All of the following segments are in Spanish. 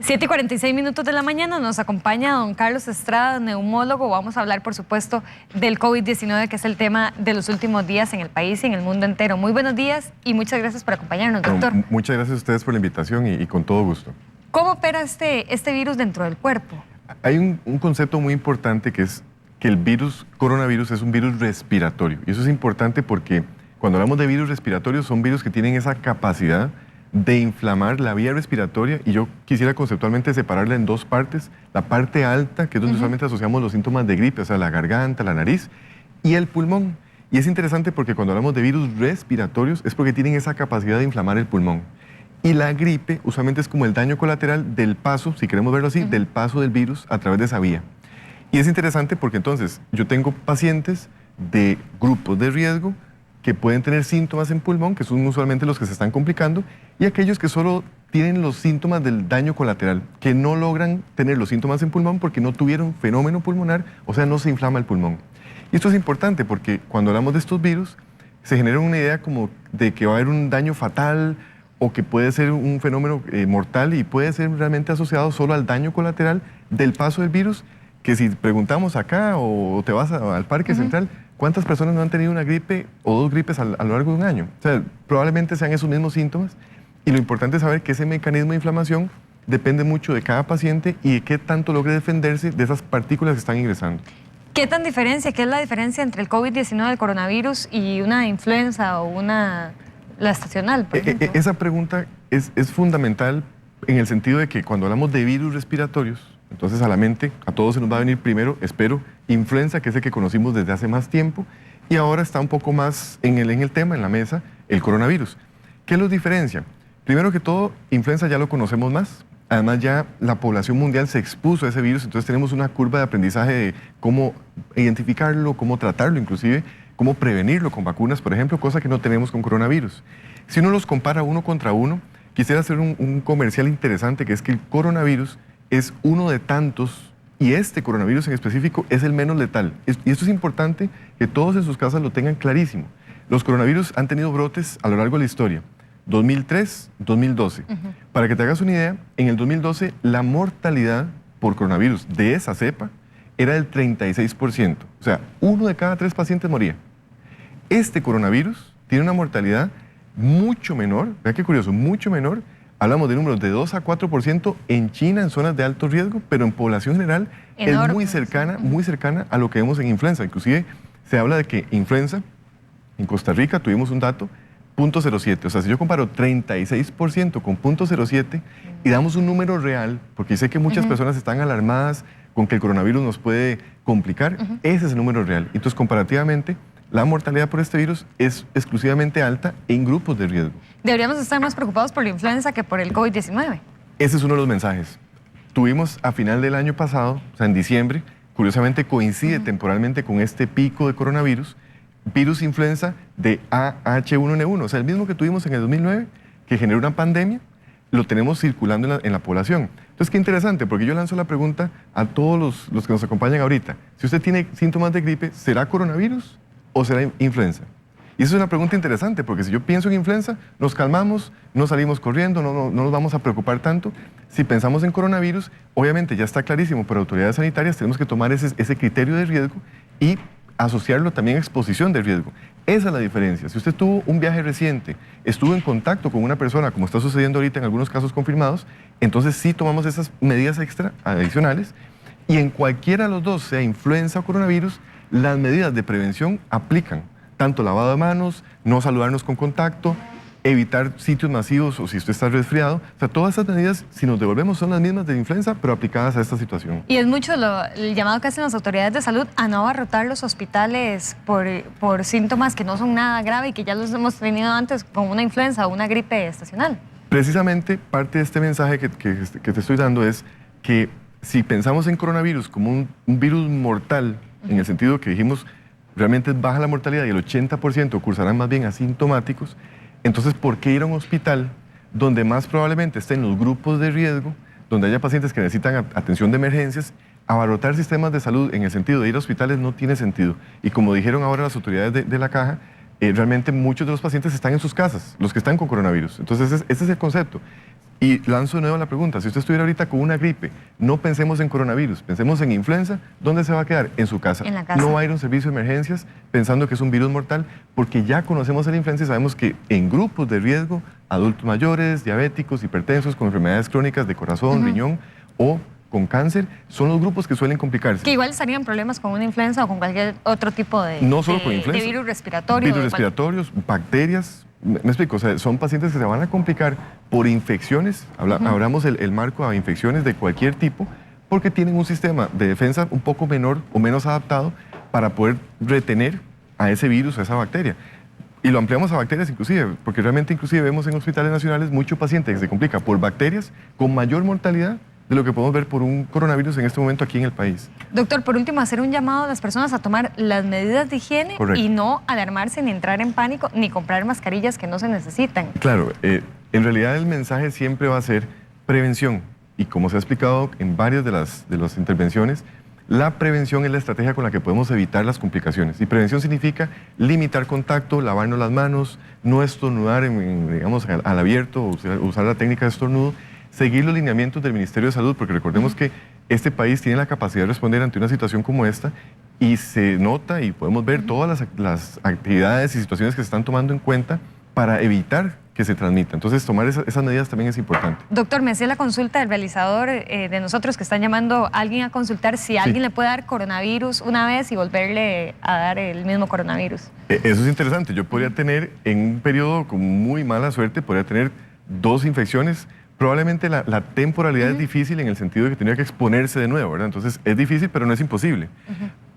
7:46 de la mañana nos acompaña don Carlos Estrada, neumólogo. Vamos a hablar, por supuesto, del COVID-19, que es el tema de los últimos días en el país y en el mundo entero. Muy buenos días y muchas gracias por acompañarnos, doctor. Muchas gracias a ustedes por la invitación y con todo gusto. ¿Cómo opera este virus dentro del cuerpo? Hay un concepto muy importante que es que el coronavirus es un virus respiratorio. Y eso es importante porque cuando hablamos de virus respiratorios son virus que tienen esa capacidad de inflamar la vía respiratoria, y yo quisiera conceptualmente separarla en dos partes: la parte alta, que es donde usualmente asociamos los síntomas de gripe, o sea, la garganta, la nariz, y el pulmón. Y es interesante porque cuando hablamos de virus respiratorios es porque tienen esa capacidad de inflamar el pulmón. Y la gripe usualmente es como el daño colateral del paso, si queremos verlo así, del paso del virus a través de esa vía. Y es interesante porque entonces yo tengo pacientes de grupos de riesgo que pueden tener síntomas en pulmón, que son usualmente los que se están complicando, y aquellos que solo tienen los síntomas del daño colateral, que no logran tener los síntomas en pulmón porque no tuvieron fenómeno pulmonar, o sea, no se inflama el pulmón. Y esto es importante porque cuando hablamos de estos virus, se genera una idea como de que va a haber un daño fatal o que puede ser un fenómeno mortal, y puede ser realmente asociado solo al daño colateral del paso del virus, que si preguntamos acá o te vas al Parque Central, ¿cuántas personas no han tenido una gripe o dos gripes a lo largo de un año? O sea, probablemente sean esos mismos síntomas, y lo importante es saber que ese mecanismo de inflamación depende mucho de cada paciente y de qué tanto logre defenderse de esas partículas que están ingresando. ¿Qué es la diferencia entre el COVID-19, el coronavirus, y una influenza o la estacional, por ejemplo? Esa pregunta es fundamental en el sentido de que cuando hablamos de virus respiratorios, entonces a la mente, a todos se nos va a venir primero, espero, influenza, que es el que conocimos desde hace más tiempo, y ahora está un poco más en el tema, en la mesa, el coronavirus. ¿Qué los diferencia? Primero que todo, influenza ya lo conocemos más. Además, ya la población mundial se expuso a ese virus, entonces tenemos una curva de aprendizaje de cómo identificarlo, cómo tratarlo, inclusive cómo prevenirlo con vacunas, por ejemplo, cosa que no tenemos con coronavirus. Si uno los compara uno contra uno, quisiera hacer un comercial interesante, que es que el coronavirus es uno de tantos, y este coronavirus en específico es el menos letal. Y esto es importante que todos en sus casas lo tengan clarísimo. Los coronavirus han tenido brotes a lo largo de la historia. 2003, 2012. Para que te hagas una idea, en el 2012 la mortalidad por coronavirus de esa cepa era del 36%. O sea, 1 de cada 3 pacientes moría. Este coronavirus tiene una mortalidad mucho menor, vean qué curioso, mucho menor. Hablamos de números de 2 a 4% en China, en zonas de alto riesgo, pero en población general enorme. Es muy cercana a lo que vemos en influenza. Inclusive se habla de que influenza, en Costa Rica tuvimos un dato, 0.07. O sea, si yo comparo 36% con 0.07 y damos un número real, porque sé que muchas personas están alarmadas con que el coronavirus nos puede complicar, ese es el número real. Entonces, comparativamente, la mortalidad por este virus es exclusivamente alta en grupos de riesgo. ¿Deberíamos estar más preocupados por la influenza que por el COVID-19? Ese es uno de los mensajes. Tuvimos a final del año pasado, o sea, en diciembre, curiosamente coincide temporalmente con este pico de coronavirus, virus influenza de H1N1, o sea, el mismo que tuvimos en el 2009, que generó una pandemia, lo tenemos circulando en la población. Entonces, qué interesante, porque yo lanzo la pregunta a todos los que nos acompañan ahorita. Si usted tiene síntomas de gripe, ¿será coronavirus o será influenza? Y eso es una pregunta interesante, porque si yo pienso en influenza, nos calmamos, no salimos corriendo, no nos vamos a preocupar tanto. Si pensamos en coronavirus, obviamente ya está clarísimo, pero autoridades sanitarias tenemos que tomar ese criterio de riesgo y asociarlo también a exposición de riesgo. Esa es la diferencia. Si usted tuvo un viaje reciente, estuvo en contacto con una persona, como está sucediendo ahorita en algunos casos confirmados, entonces sí tomamos esas medidas adicionales, y en cualquiera de los dos, sea influenza o coronavirus, las medidas de prevención aplican. Tanto lavado de manos, no saludarnos con contacto, evitar sitios masivos o si usted está resfriado. O sea, todas esas medidas, si nos devolvemos, son las mismas de influenza, pero aplicadas a esta situación. Y es mucho el llamado que hacen las autoridades de salud a no abarrotar los hospitales por síntomas que no son nada grave y que ya los hemos tenido antes con una influenza o una gripe estacional. Precisamente parte de este mensaje que te estoy dando es que si pensamos en coronavirus como un virus mortal, en el sentido que dijimos realmente es baja la mortalidad y el 80% cursarán más bien asintomáticos, entonces, ¿por qué ir a un hospital donde más probablemente estén los grupos de riesgo, donde haya pacientes que necesitan atención de emergencias? Abarrotar sistemas de salud en el sentido de ir a hospitales no tiene sentido. Y como dijeron ahora las autoridades de la Caja, realmente muchos de los pacientes están en sus casas, los que están con coronavirus. Entonces, ese es el concepto. Y lanzo de nuevo la pregunta, si usted estuviera ahorita con una gripe, no pensemos en coronavirus, pensemos en influenza, ¿dónde se va a quedar? En su casa. En la casa. No va a ir a un servicio de emergencias pensando que es un virus mortal, porque ya conocemos la influenza y sabemos que en grupos de riesgo, adultos mayores, diabéticos, hipertensos, con enfermedades crónicas de corazón, riñón o con cáncer, son los grupos que suelen complicarse. Que igual estarían problemas con una influenza o con cualquier otro tipo de, no solo con influenza, de virus respiratorio. Virus respiratorios, bacterias. Me explico, o sea, son pacientes que se van a complicar por infecciones, hablamos el marco a infecciones de cualquier tipo, porque tienen un sistema de defensa un poco menor o menos adaptado para poder retener a ese virus, a esa bacteria. Y lo ampliamos a bacterias inclusive, porque realmente inclusive vemos en hospitales nacionales mucho paciente que se complica por bacterias con mayor mortalidad de lo que podemos ver por un coronavirus en este momento aquí en el país. Doctor, por último, hacer un llamado a las personas a tomar las medidas de higiene. Correcto. Y no alarmarse ni entrar en pánico ni comprar mascarillas que no se necesitan. Claro, en realidad el mensaje siempre va a ser prevención. Y como se ha explicado en varias de las intervenciones, la prevención es la estrategia con la que podemos evitar las complicaciones. Y prevención significa limitar contacto, lavarnos las manos, no estornudar digamos, al abierto, usar la técnica de estornudo, seguir los lineamientos del Ministerio de Salud, porque recordemos que este país tiene la capacidad de responder ante una situación como esta y se nota y podemos ver todas las actividades y situaciones que se están tomando en cuenta para evitar que se transmita. Entonces, tomar esas medidas también es importante. Doctor, me hacía la consulta del realizador de nosotros que están llamando a alguien a consultar si alguien le puede dar coronavirus una vez y volverle a dar el mismo coronavirus. Eso es interesante. Yo podría tener, en un periodo con muy mala suerte, podría tener 2 infecciones. Probablemente la temporalidad es difícil en el sentido de que tendría que exponerse de nuevo, ¿verdad? Entonces, es difícil, pero no es imposible.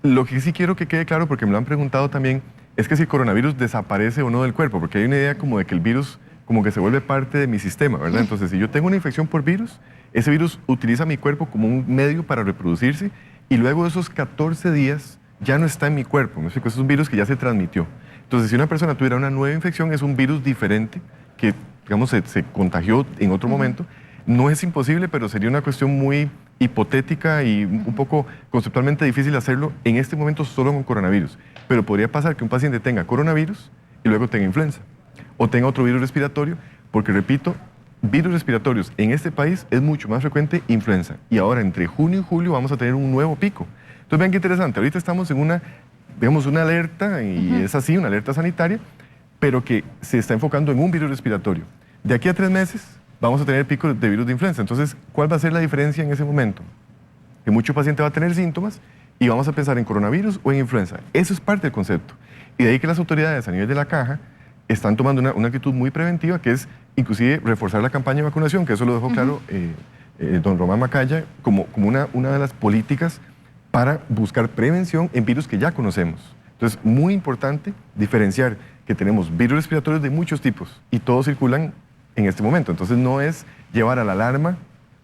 Lo que sí quiero que quede claro, porque me lo han preguntado también, es que si el coronavirus desaparece o no del cuerpo, porque hay una idea como de que el virus como que se vuelve parte de mi sistema, ¿verdad? Entonces, si yo tengo una infección por virus, ese virus utiliza mi cuerpo como un medio para reproducirse y luego de esos 14 días ya no está en mi cuerpo. ¿Me explico? Es un virus que ya se transmitió. Entonces, si una persona tuviera una nueva infección, es un virus diferente que, digamos, se contagió en otro momento. No es imposible, pero sería una cuestión muy hipotética y un poco conceptualmente difícil hacerlo en este momento solo con coronavirus. Pero podría pasar que un paciente tenga coronavirus y luego tenga influenza o tenga otro virus respiratorio, porque repito, virus respiratorios en este país es mucho más frecuente influenza. Y ahora entre junio y julio vamos a tener un nuevo pico. Entonces vean qué interesante, ahorita estamos en una, digamos, una alerta, y es así, una alerta sanitaria, pero que se está enfocando en un virus respiratorio. De aquí a 3 meses vamos a tener pico de virus de influenza. Entonces, ¿cuál va a ser la diferencia en ese momento? Que mucho paciente va a tener síntomas y vamos a pensar en coronavirus o en influenza. Eso es parte del concepto. Y de ahí que las autoridades a nivel de la caja están tomando una actitud muy preventiva, que es inclusive reforzar la campaña de vacunación, que eso lo dejó claro don Román Macaya, como una de las políticas para buscar prevención en virus que ya conocemos. Entonces, muy importante diferenciar que tenemos virus respiratorios de muchos tipos y todos circulan en este momento. Entonces, no es llevar a la alarma,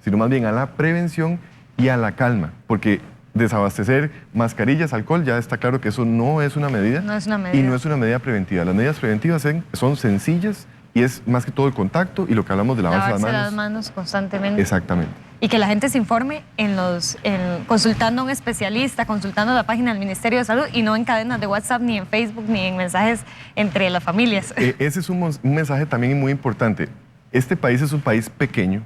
sino más bien a la prevención y a la calma, porque desabastecer mascarillas, alcohol, ya está claro que eso no es una medida. No es una medida. Y no es una medida preventiva. Las medidas preventivas son sencillas y es más que todo el contacto y lo que hablamos de lavarse las manos constantemente. Exactamente. Y que la gente se informe consultando a un especialista, consultando la página del Ministerio de Salud y no en cadenas de WhatsApp, ni en Facebook, ni en mensajes entre las familias. Ese es un mensaje también muy importante. Este país es un país pequeño.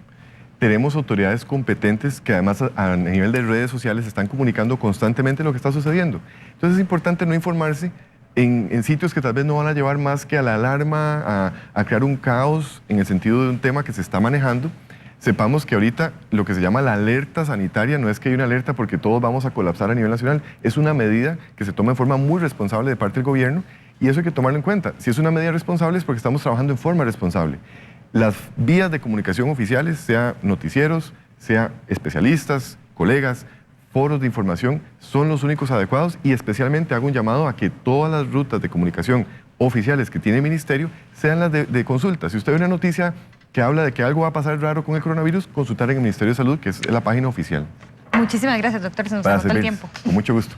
Tenemos autoridades competentes que además a nivel de redes sociales están comunicando constantemente lo que está sucediendo. Entonces es importante no informarse en sitios que tal vez no van a llevar más que a la alarma, a crear un caos en el sentido de un tema que se está manejando. Sepamos que ahorita lo que se llama la alerta sanitaria no es que hay una alerta porque todos vamos a colapsar a nivel nacional, es una medida que se toma en forma muy responsable de parte del gobierno y eso hay que tomarlo en cuenta. Si es una medida responsable es porque estamos trabajando en forma responsable. Las vías de comunicación oficiales, sea noticieros, sea especialistas, colegas, foros de información, son los únicos adecuados y especialmente hago un llamado a que todas las rutas de comunicación oficiales que tiene el ministerio sean las de consulta. Si usted ve una noticia que habla de que algo va a pasar raro con el coronavirus, consultar en el Ministerio de Salud, que es la página oficial. Muchísimas gracias, doctor. Se nos agotó el tiempo. Con mucho gusto.